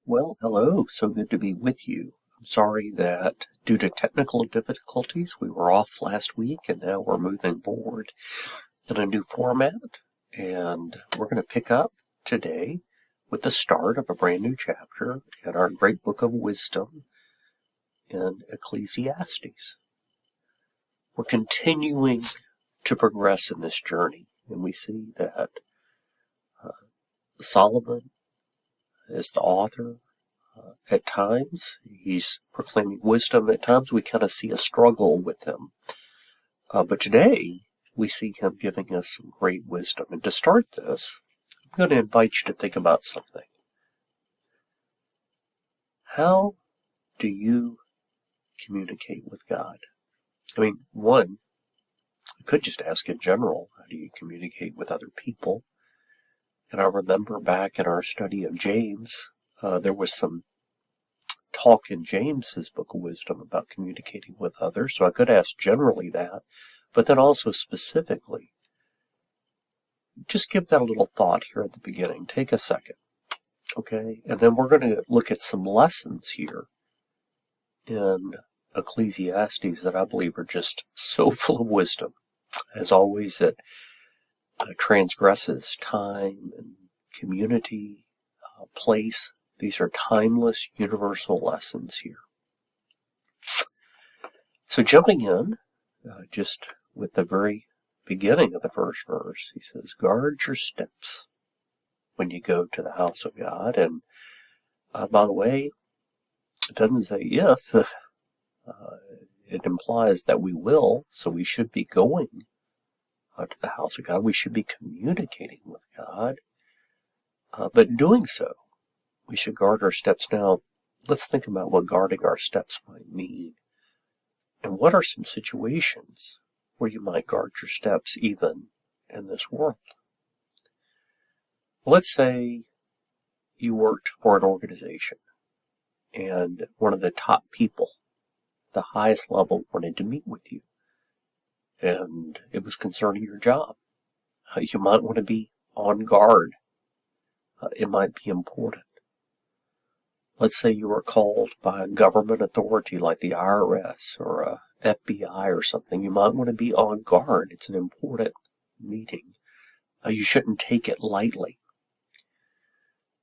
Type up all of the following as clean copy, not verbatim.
Well, hello. So good to be with you. I'm sorry that due to technical difficulties, we were off last week and now we're moving forward in a new format. And we're going to pick up today with the start of a brand new chapter in our great book of wisdom in Ecclesiastes. We're continuing to progress in this journey, and we see that Solomon is the author. At times, he's proclaiming wisdom. At times, we kind of see a struggle with him. But today, we see him giving us some great wisdom. And to start this, I'm going to invite you to think about something. How do you communicate with God? I mean, one, you could just ask in general, how do you communicate with other people? And I remember back in our study of James, there was some talk in James's book of wisdom about communicating with others, so I could ask generally that, but then also specifically. Just give that a little thought here at the beginning. Take a second, okay? And then we're going to look at some lessons here in Ecclesiastes that I believe are just so full of wisdom. As always, it transgresses time and community, place. These are timeless, universal lessons here. So jumping in, just with the very beginning of the first verse, he says, guard your steps when you go to the house of God. And by the way, it doesn't say if, it implies that we will, so we should be going to the house of God. We should be communicating with God. But in doing so, we should guard our steps. Now, let's think about what guarding our steps might mean. And what are some situations where you might guard your steps even in this world? Let's say you worked for an organization and one of the top people, the highest level, wanted to meet with you. And it was concerning your job. You might want to be on guard. It might be important. Let's say you were called by a government authority like the IRS or a FBI or something. You might want to be on guard. It's an important meeting. You shouldn't take it lightly.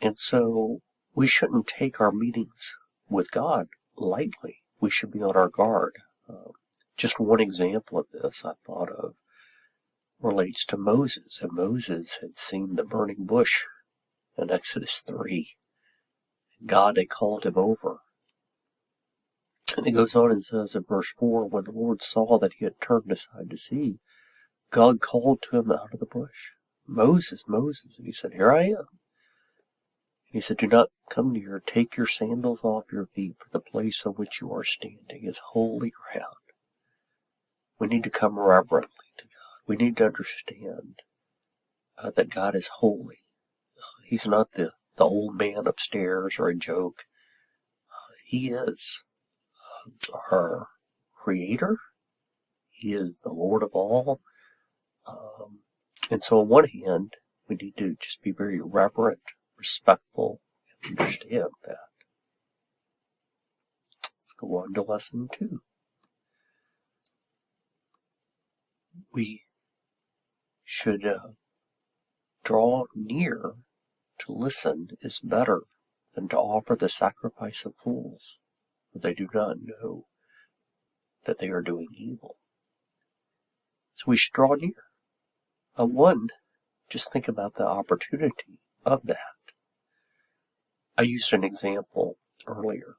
And so we shouldn't take our meetings with God lightly. We should be on our guard. Just one example of this I thought of relates to Moses. And Moses had seen the burning bush in Exodus 3. God had called him over. And it goes on and says in verse 4, when the Lord saw that he had turned aside to see, God called to him out of the bush, Moses, Moses. And he said, here I am. And he said, do not come near. Take your sandals off your feet, for the place on which you are standing is holy ground. We need to come reverently to God. We need to understand that God is holy. He's not the old man upstairs or a joke. He is our creator. He is the Lord of all. And so on one hand, we need to just be very reverent, respectful, and understand that. Let's go on to lesson 2. We should draw near. To listen is better than to offer the sacrifice of fools, for they do not know that they are doing evil. So we should draw near. One, just think about the opportunity of that. I used an example earlier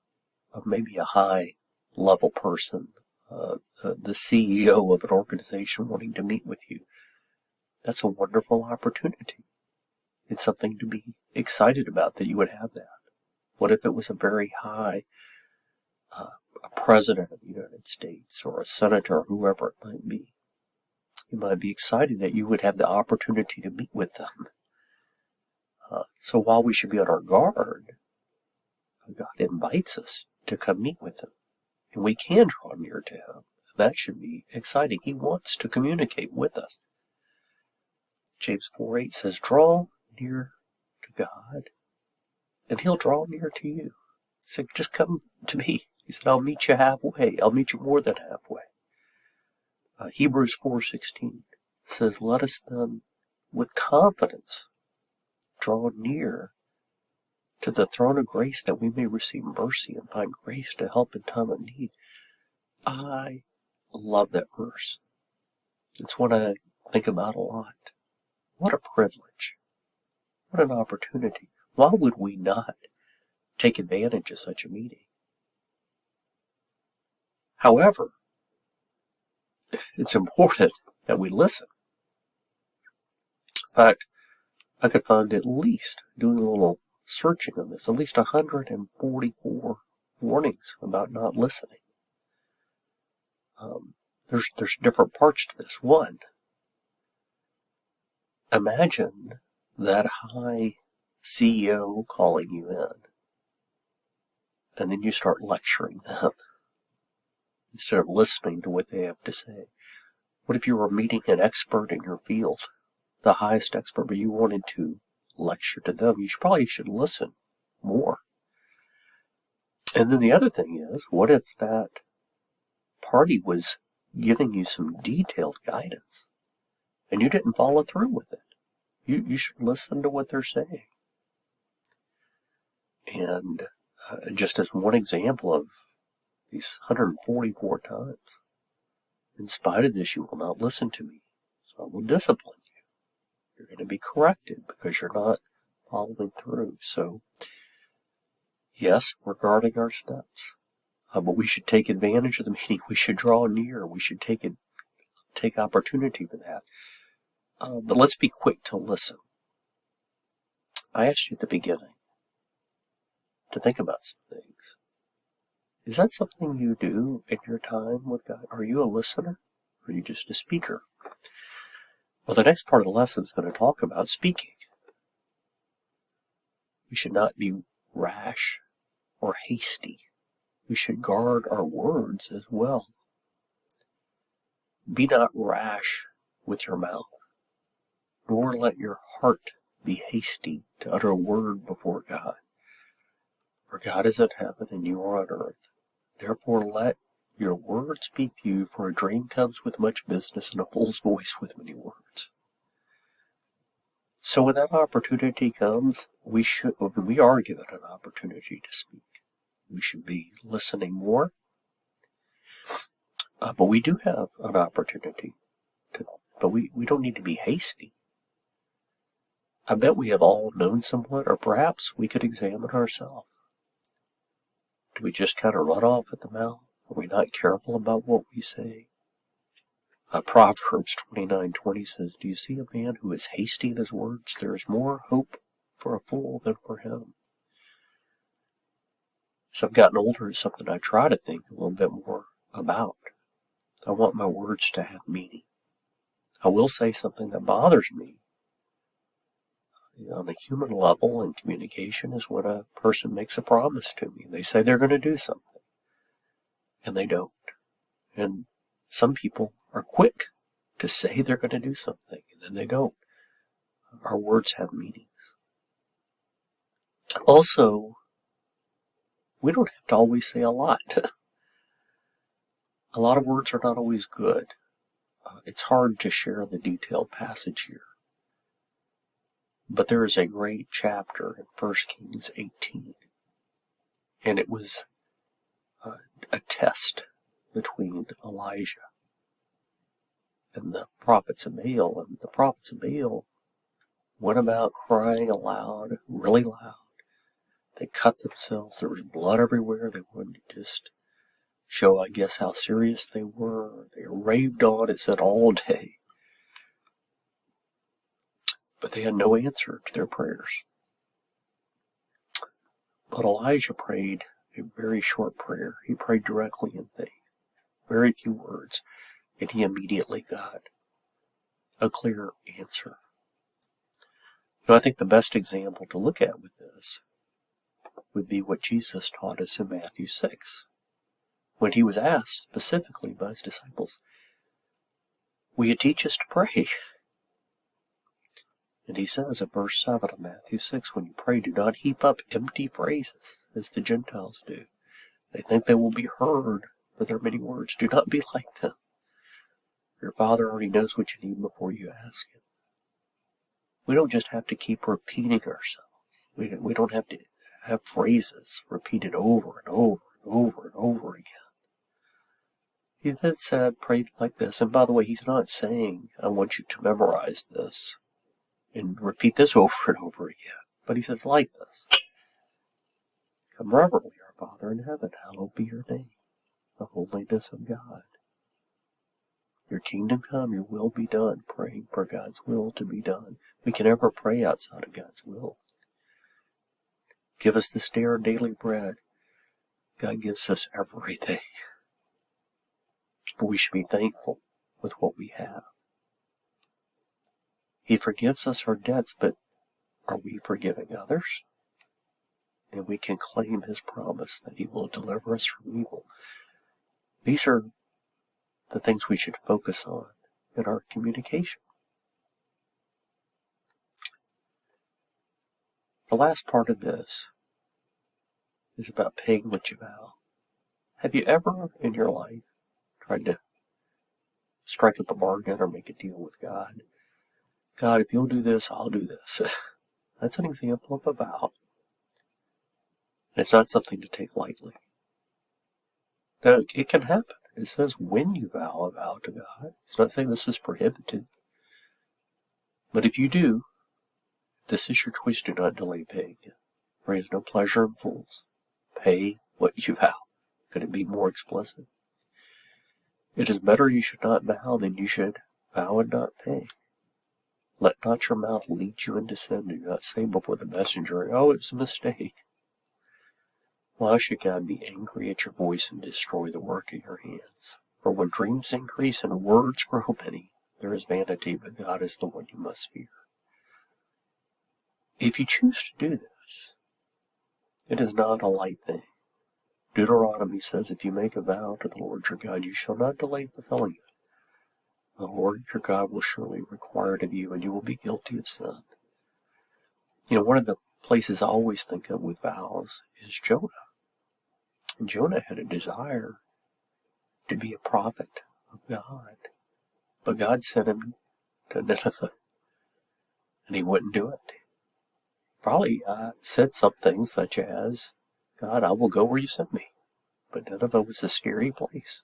of maybe a high-level person, the CEO of an organization wanting to meet with you. That's a wonderful opportunity. It's something to be excited about that you would have that. What if it was a very high a president of the United States or a senator, whoever it might be? You might be excited that you would have the opportunity to meet with them. So while we should be on our guard, God invites us to come meet with him. And we can draw near to him. That should be exciting. He wants to communicate with us. James 4:8 says, draw near to God, and he'll draw near to you. He said, just come to me. He said, I'll meet you halfway. I'll meet you more than halfway. Hebrews 4:16 says, let us then with confidence draw near to the throne of grace that we may receive mercy and find grace to help in time of need. I love that verse. It's one I think about a lot. What a privilege. What an opportunity. Why would we not take advantage of such a meeting? However, it's important that we listen. In fact, I could find at least, doing a little searching on this, at least 144 warnings about not listening. There's different parts to this. One, imagine that high CEO calling you in, and then you start lecturing them instead of listening to what they have to say. What if you were meeting an expert in your field, the highest expert, but you wanted to lecture to them? You probably should listen more. And then the other thing is, what if that party was giving you some detailed guidance and you didn't follow through with it? You should listen to what they're saying. And just as one example of these 144 times, in spite of this, you will not listen to me, so I will discipline you. You're going to be corrected because you're not following through. So, yes, we're guarding our steps. But we should take advantage of the meeting. We should draw near. We should take opportunity for that. But let's be quick to listen. I asked you at the beginning to think about some things. Is that something you do in your time with God? Are you a listener? Or are you just a speaker? Well, the next part of the lesson is going to talk about speaking. We should not be rash or hasty. We should guard our words as well. Be not rash with your mouth, nor let your heart be hasty to utter a word before God. For God is in heaven and you are on earth. Therefore let your words be few, for a dream comes with much business and a fool's voice with many words. So when that opportunity comes, we are given an opportunity to speak. We should be listening more. But we do have an opportunity but we don't need to be hasty. I bet we have all known someone, or perhaps we could examine ourselves. Do we just kind of run off at the mouth? Are we not careful about what we say? Proverbs 29:20 says, do you see a man who is hasty in his words? There is more hope for a fool than for him. As I've gotten older, it's something I try to think a little bit more about. I want my words to have meaning. I will say something that bothers me on a human level in communication is when a person makes a promise to me. They say they're going to do something, and they don't. And some people are quick to say they're going to do something, and then they don't. Our words have meanings. Also, we don't have to always say a lot. A lot of words are not always good. It's hard to share the detailed passage here. But there is a great chapter in 1 Kings 18. And it was a test between Elijah and the prophets of Baal. And the prophets of Baal went about crying aloud, really loud. They cut themselves. There was blood everywhere. They wanted to just show, I guess, how serious they were. They raved on, it said, all day. But they had no answer to their prayers. But Elijah prayed a very short prayer. He prayed directly in faith, very few words, and he immediately got a clear answer. Now, I think the best example to look at with this would be what Jesus taught us in Matthew 6, when he was asked specifically by his disciples, will you teach us to pray? And he says in verse 7 of Matthew 6, when you pray, do not heap up empty phrases, as the Gentiles do. They think they will be heard for their many words. Do not be like them. Your Father already knows what you need before you ask Him. We don't just have to keep repeating ourselves. We don't have to have phrases repeated over and over and over and over again. He then said, pray like this. And by the way, he's not saying, I want you to memorize this and repeat this over and over again. But he says, like this. Come reverently, our Father in heaven, hallowed be your name, the holiness of God. Your kingdom come, your will be done, praying for God's will to be done. We can never pray outside of God's will. Give us this day our daily bread. God gives us everything. But we should be thankful with what we have. He forgives us our debts, but are we forgiving others? And we can claim His promise that He will deliver us from evil. These are the things we should focus on in our communication. The last part of this is about paying what you vow. Have you ever in your life tried to strike up a bargain or make a deal with God? God, if you'll do this, I'll do this. That's an example of a vow. It's not something to take lightly. Now, it can happen. It says when you vow a vow to God. It's not saying this is prohibited. But if you do, this is your choice. Do not delay paying it. For He has no pleasure in fools. Pay what you vow. Could it be more explicit? It is better you should not vow than you should vow and not pay. Let not your mouth lead you into sin. Do not say before the messenger, oh, it's a mistake. Why should God be angry at your voice and destroy the work of your hands? For when dreams increase and words grow many, there is vanity, but God is the one you must fear. If you choose to do this, it is not a light thing. Deuteronomy says, if you make a vow to the Lord your God, you shall not delay fulfilling it. The Lord your God will surely require it of you, and you will be guilty of sin. One of the places I always think of with vows is Jonah. And Jonah had a desire to be a prophet of God. But God sent him to Nineveh, and he wouldn't do it. Probably said something such as, God, I will go where you send me. But Nineveh was a scary place.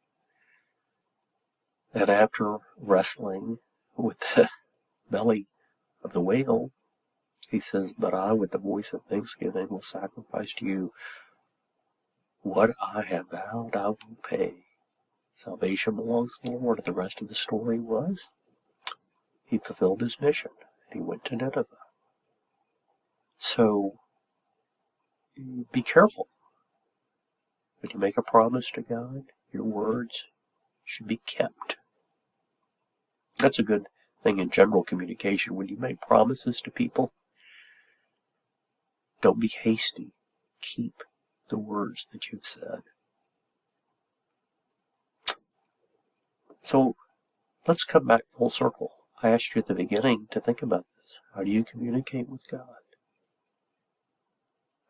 And after wrestling with the belly of the whale, he says, but I, with the voice of thanksgiving, will sacrifice to you what I have vowed I will pay. Salvation belongs to the Lord. The rest of the story was, he fulfilled his mission. He went to Nineveh. So, be careful. When you make a promise to God, your words should be kept. That's a good thing in general communication. When you make promises to people, don't be hasty. Keep the words that you've said. So, let's come back full circle. I asked you at the beginning to think about this. How do you communicate with God?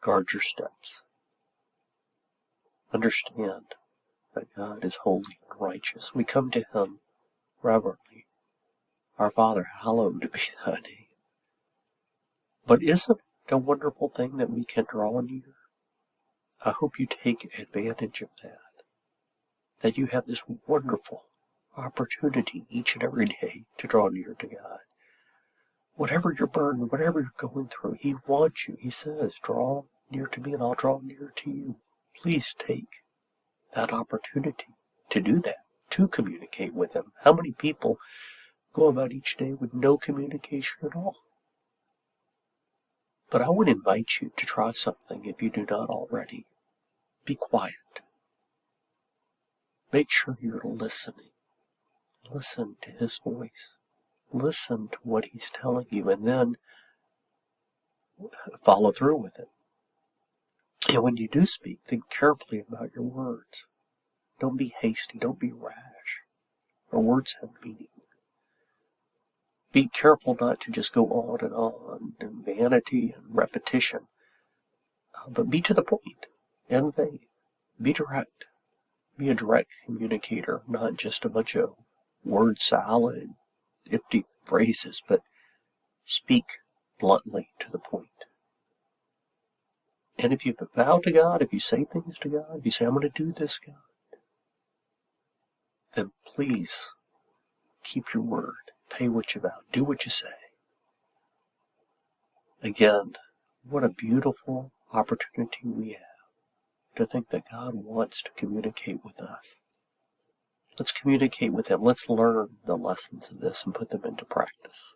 Guard your steps. Understand that God is holy and righteous. We come to Him reverently. Our Father, hallowed be thy name. But isn't it a wonderful thing that we can draw near? I hope you take advantage of that. That you have this wonderful opportunity each and every day to draw near to God. Whatever your burden, whatever you're going through, He wants you. He says, draw near to me and I'll draw near to you. Please take that opportunity to do that, to communicate with Him. How many people go about each day with no communication at all? But I would invite you to try something if you do not already. Be quiet. Make sure you're listening. Listen to His voice. Listen to what He's telling you, and then follow through with it. And when you do speak, think carefully about your words. Don't be hasty. Don't be rash. Our words have meaning. Be careful not to just go on and vanity and repetition, but be to the point and vague. Be direct. Be a direct communicator, not just a bunch of word salad, empty phrases, but speak bluntly to the point. And if you vow to God, if you say things to God, if you say, I'm going to do this, God, then please keep your word. Pay what you vow. Do what you say. Again, what a beautiful opportunity we have to think that God wants to communicate with us. Let's communicate with Him. Let's learn the lessons of this and put them into practice.